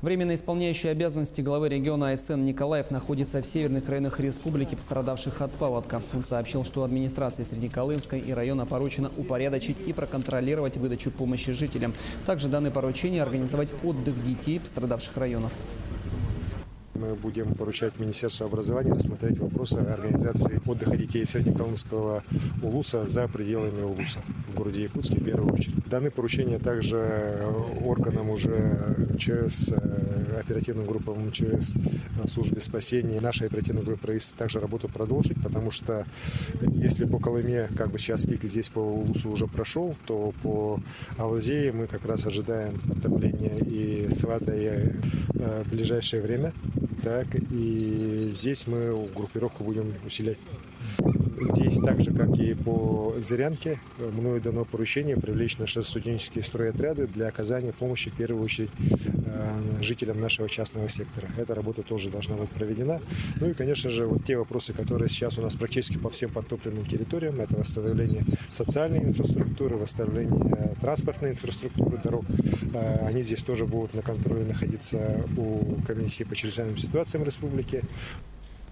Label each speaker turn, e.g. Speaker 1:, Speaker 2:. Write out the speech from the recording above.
Speaker 1: Временно исполняющий обязанности главы региона Айсен Николаев находится в северных районах республики, пострадавших от паводка. Он сообщил, что администрации Среднеколымской и района поручено упорядочить и проконтролировать выдачу помощи жителям. Также даны поручения организовать отдых детей пострадавших районов.
Speaker 2: Мы будем поручать Министерству образования рассмотреть вопросы организации отдыха детей Среднеколымского улуса за пределами улуса в городе Якутске в первую очередь. Даны поручения также органам уже МЧС, оперативным группам МЧС, службе спасения. Наша оперативная группа правительства также работу продолжить, потому что если по Колыме сейчас пик здесь по улусу уже прошел, то по Алазее мы как раз ожидаем отопления и сватая в ближайшее время. Так, и здесь мы группировку будем усилять. Здесь, так же, как и по Зырянке, мною дано поручение привлечь наши студенческие стройотряды для оказания помощи, в первую очередь, жителям нашего частного сектора. Эта работа тоже должна быть проведена. Ну и, конечно же, вот те вопросы, которые сейчас у нас практически по всем подтопленным территориям, это восстановление социальной инфраструктуры, восстановление транспортной инфраструктуры дорог, они здесь тоже будут на контроле находиться у комиссии по чрезвычайным ситуациям республики.